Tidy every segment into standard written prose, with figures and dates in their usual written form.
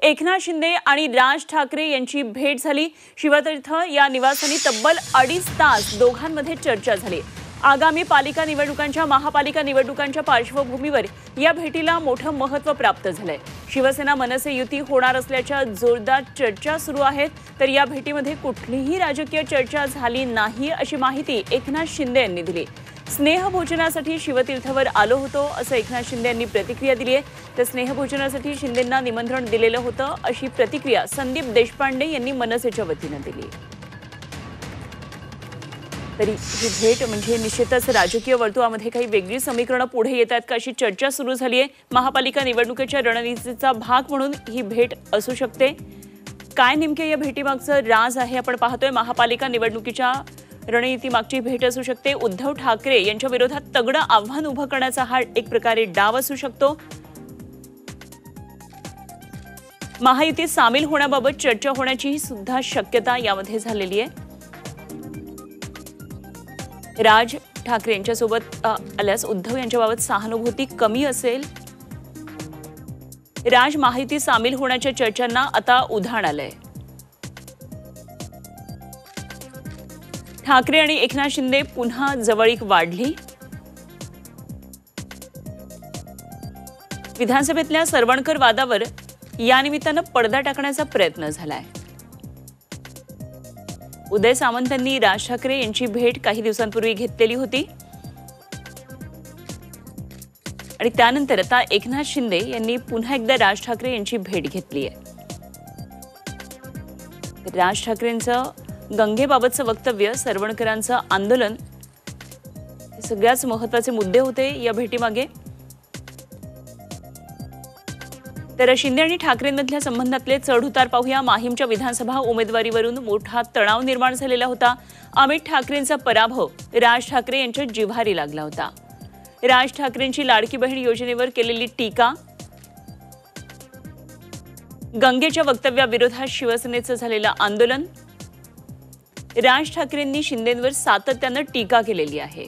एकनाथ शिंदे आणि राज ठाकरे यांची भेट झाली। शिवतीर्थ या निवासानी तब्बल 2.5 तास दोघांमध्ये चर्चा झाली। आगामी पालिका निवडणुकांच्या महापालिका निवडणुकांच्या पार्श्वभूमीवर या भेटीला मोठं महत्त्व प्राप्त झालंय। शिवसेना मनसे युती होणार असल्याच्या जोरदार चर्चा सुरू आहेत, तर या भेटीमध्ये कुठलीही राजकीय चर्चा झाली नाही अशी माहिती एकनाथ शिंदे यांनी दिली। स्नेहभोजनासाठी शिवतीर्थवर आलो होतो असं एकनाथ शिंदे यांनी प्रतिक्रिया दिली आहे। तर स्नेहभोजनासाठी शिंदेंना निमंत्रण दिलेलं होतं अशी प्रतिक्रिया संदीप देशपांडे यांनी मनसेच्या वतीने दिली। तरी ही भेट म्हणजे निश्चितच राजकीय वर्तुळामध्ये काही वेगळी समीकरणं पुढे येतात का अशी चर्चा सुरू झाली आहे। महापालिका निवडणुकीच्या रणनीतीचा भाग म्हणून ही भेट असू शकते। काय नेमके या भेटीमागचं राज आहे आपण पाहतोय। महापालिका निवडणुकीच्या रणनीती मागची भेट असू शकते। उद्धव ठाकरे यांच्या विरोधात तगडं आव्हान उभं करण्याचा हा एक प्रकारे डाव असू शकतो। महायुतीत सामील होण्याबाबत चर्चा होण्याची सुद्धा शक्यता यामध्ये झालेली आहे। राज ठाकरे यांच्यासोबत आल्यास उद्धव यांच्याबाबत सहानुभूती कमी असेल। राज महायुतीत सामील होण्याच्या चर्चांना आता उधाण आलंय। ठाकरे आणि एकनाथ शिंदे पुन्हा जवळीक वाढली। विधानसभेतल्या सरवणकर वादावर या निमित्तानं पडदा टाकण्याचा प्रयत्न झालाय। उदय सामंतांनी राज ठाकरे यांची भेट काही दिवसांपूर्वी घेतलेली होती आणि त्यानंतर आता एकनाथ शिंदे यांनी पुन्हा एकदा राज ठाकरे यांची भेट घेतली आहे। राज ठाकरेंचं गंगेबाबतचं वक्तव्य, सरवणकरांचं आंदोलन हे सगळ्याच महत्त्वाचे मुद्दे होते या भेटीमागे। तर शिंदे आणि ठाकरेंमधल्या संबंधातले चढउतार पाहूया। माहीमच्या विधानसभा उमेदवारीवरून मोठा तणाव निर्माण झालेला होता। अमित ठाकरेंचा पराभव राज ठाकरे यांच्या जिव्हारी लागला होता। राज ठाकरेंची लाडकी बहीण योजनेवर केलेली टीका, गंगेच्या वक्तव्याविरोधात शिवसेनेचं झालेलं आंदोलन, राज ठाकरेंनी शिंदेंवर सातत्यानं टीका केलेली आहे।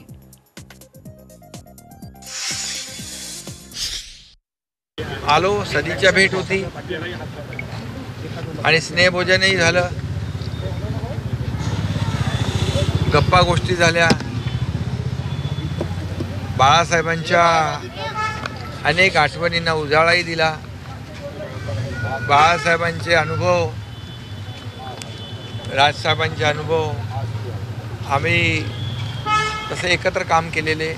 आलो, सदीच्या भेट होती आणि स्नेहभोजनही झालं, गप्पा गोष्टी झाल्या। बाळासाहेबांच्या अनेक आठवणींना उजाळाही दिला। बाळासाहेबांचे अनुभव, राजसाहेबांचे अनुभव, आम्ही तसे एकत्र काम केलेले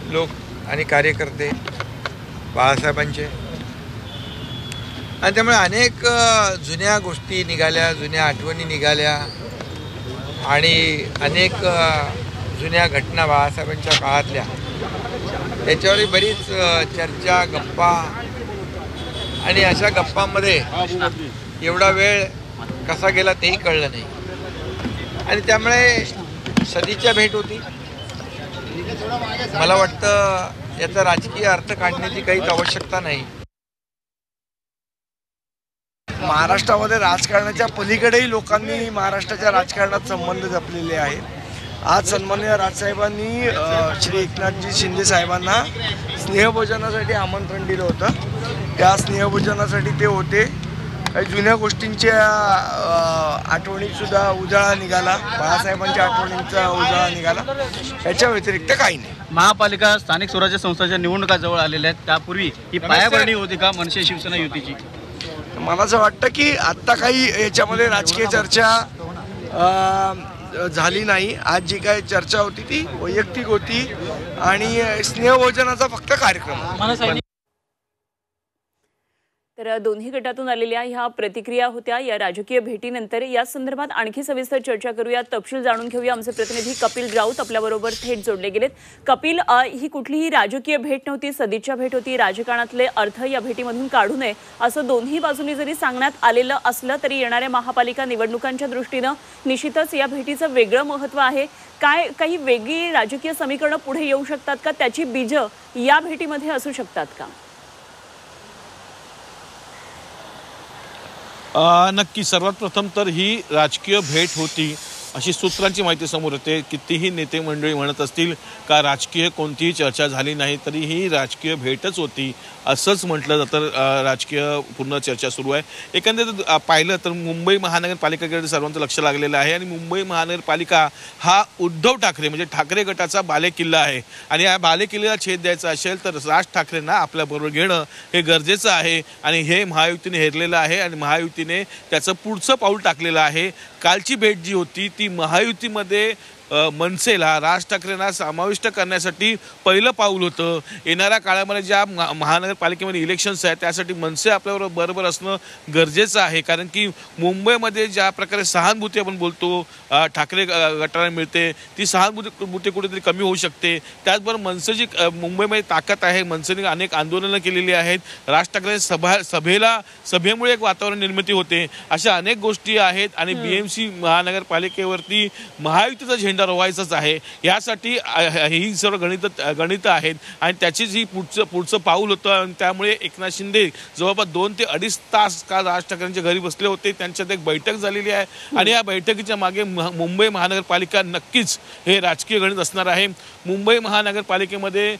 लोक आणि कार्यकर्ते बाळासाहेबांचे, आणि त्यामुळे अनेक जुन्या गोष्टी निघाल्या, जुन्या आठवणी निघाल्या आणि अनेक जुन्या घटना बाळासाहेबांच्या काळातल्या त्याच्यावरही बरीच चर्चा, गप्पा, आणि अशा गप्पांमध्ये एवढा वेळ कसा गेला तेही कळलं नाही। आणि त्यामुळे सदीच्या भेट होती। मला वाटतं याचा राजकीय अर्थ काढण्याची काहीच आवश्यकता नाही। महाराष्ट्रामध्ये राजकारणाच्या पलीकडेही लोकांनी महाराष्ट्राच्या राजकारणात संबंध जपलेले आहेत। आज सन्माननीय राजसाहेबांनी श्री एकनाथजी शिंदे साहेबांना स्नेहभोजनासाठी आमंत्रण दिलं होतं। त्या स्नेहभोजनासाठी ते होते। काही जुन्या गोष्टींच्या आठवणीसुद्धा उजाळा निघाला, बाळासाहेबांच्या आठवणींचा उजाळा निघाला। याच्या व्यतिरिक्त काही नाही। महापालिका स्थानिक स्वराज्य संस्थांच्या निवडणुका जवळ आलेल्या आहेत, त्यापूर्वी ही पायाभरणी होती का मनसे शिवसेना युतीची? मला असं वाटतं की आत्ता काही याच्यामध्ये राजकीय चर्चा झाली नाही। आज जी काही चर्चा होती ती वैयक्तिक होती आणि स्नेहभोजनाचा फक्त कार्यक्रम। तर दोन्ही गटातून आलेल्या ह्या प्रतिक्रिया होत्या या राजकीय भेटीनंतर। या संदर्भात आणखी सविस्तर चर्चा करूया, तपशील जाणून घेऊया। आमचे प्रतिनिधी कपिल राऊत आपल्याबरोबर थेट जोडले गेलेत। कपिल, ही कुठलीही राजकीय भेट नव्हती, सदिच्छा भेट होती। राजकारणातले अर्थ या भेटीमधून काढू नये असं दोन्ही बाजूंनी जरी सांगण्यात आलेलं असलं तरी येणाऱ्या महापालिका निवडणुकांच्या दृष्टीनं निश्चितच या भेटीचं वेगळं महत्त्व आहे। काय काही वेगळी राजकीय समीकरणं पुढे येऊ शकतात का? त्याची बीजं या भेटीमध्ये असू शकतात का? नक्की सर्वात प्रथम तर ही राजकीय भेट होती अशी सूत्रांची माहिती समोर येते. कितीही नेते मंडळी म्हणत असतील का राजकीय कोणतीही चर्चा झाली नाही, तरी ही राजकीय भेटच होती असंच म्हटलं जातं. राजकीय पूर्ण चर्चा सुरू आहे. एकंदरीत पाहिलं तर मुंबई महानगरपालिकेकडे सर्वांचं लक्ष लागलेलं आहे आणि मुंबई महानगरपालिका हा उद्धव ठाकरे म्हणजे ठाकरे गटाचा बालेकिल्ला आहे आणि या बालेकिल्ल्याला छेद द्यायचा असेल तर राज ठाकरेंना आपल्याबरोबर घेणं हे गरजेचं आहे आणि हे महायुतीने हेरलेलं आहे आणि महायुतीने त्याचं पुढचं पाऊल टाकलेलं आहे. कालची भेट जी होती ती महायुतीमध्ये मनसेला राज ठाकरेंना समाविष्ट करण्यासाठी पहिलं पाऊल होतं. येणाऱ्या काळामध्ये ज्या महानगरपालिकेमध्ये इलेक्शन्स आहेत त्यासाठी मनसे आपल्याबरोबर बरोबर असणं गरजेचं आहे. कारण की मुंबईमध्ये ज्या प्रकारे सहानुभूती आपण बोलतो ठाकरे गटाला मिळते, ती सहानुभूती कुठेतरी कमी होऊ शकते. त्याचबरोबर मनसेची मुंबईमध्ये ताकद आहे. मनसेने अनेक आंदोलनं केलेली आहेत. राज ठाकरे सभेमुळे एक वातावरण निर्मिती होते. अशा अनेक गोष्टी आहेत आणि BMC महानगरपालिकेवरती महायुतीचा झेंडा रोवायचाच आहे. यासाठी ही सर्व गणित आहेत आणि त्याचीच ही पुढचं पाऊल होतं आणि त्यामुळे एकनाथ शिंदे जवळपास 2 ते 2.5 तास काल राज ठाकरेंच्या घरी बसले होते. त्यांच्यात एक बैठक झालेली आहे आणि या बैठकीच्या मागे मुंबई महानगरपालिका नक्कीच हे राजकीय गणित असणार आहे. मुंबई महानगरपालिकेमध्ये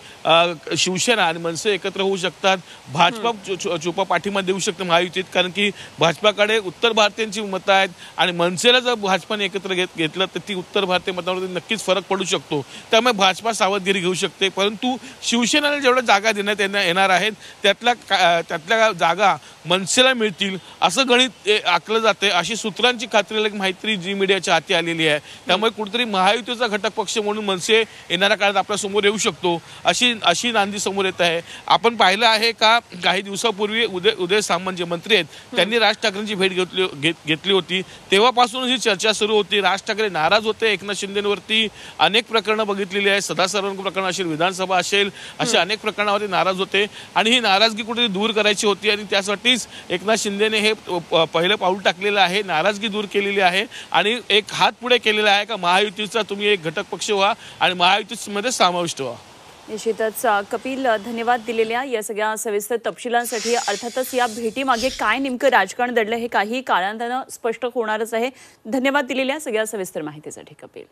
शिवसेना आणि मनसे एकत्र होऊ शकतात. भाजपा चुपा पाठिंबा देऊ शकते महायुतीत, कारण की भाजपाकडे उत्तर भारतीयांची मतं आहेत आणि मनसेला जर भाजपाने एकत्र घेतलं तर ती उत्तर भारतीय मतांवरती नक्कीच फरक पडू शकतो. त्यामुळे भाजपा सावधगिरी घेऊ शकते. परंतु शिवसेनेला जेवढ्या जागा देण्यात येणार आहेत त्यातल्या जागा मनसेला मिळतील असं गणित आखलं जाते. अशी सूत्रांची खात्रीलायक माहिती जी मीडियाच्या हाती आलेली आहे. त्यामुळे कुठेतरी महायुतीचा घटक पक्ष म्हणून मनसे येणाऱ्या काळात आपल्या समोर येऊ शकतो अशी नांदी समोर येत आहे. आपण पाहिलं आहे का काही दिवसापूर्वी उदय सामंत जे मंत्री आहेत त्यांनी राज ठाकरेंची भेट घेतली होती. तेव्हापासून ही चर्चा सुरू होती. राज ठाकरे नाराज होते एकनाथ शिंदेवरती. अनेक प्रकरणं बघितलेली आहे. सदासर्वांक प्रकरण असेल, विधानसभा असेल, अशा अनेक प्रकरणावरती नाराज होते आणि ही नाराजगी कुठेतरी दूर करायची होती आणि त्यासाठीच एकनाथ शिंदेने हे पहिलं पाऊल टाकलेलं आहे. नाराजगी दूर केलेली आहे आणि एक हात पुढे केलेला आहे का महायुतीचा तुम्ही एक घटक पक्ष व्हा आणि महायुतीमध्ये समाविष्ट व्हा. निश्चितच कपिल, धन्यवाद दिलेल्या या सगळ्या सविस्तर तपशिलांसाठी. अर्थातच या भेटीमागे काय नेमकं राजकारण दडलं हे काही कालांतरानं स्पष्ट होणारच आहे. धन्यवाद दिलेल्या सगळ्या सविस्तर माहितीसाठी कपिल.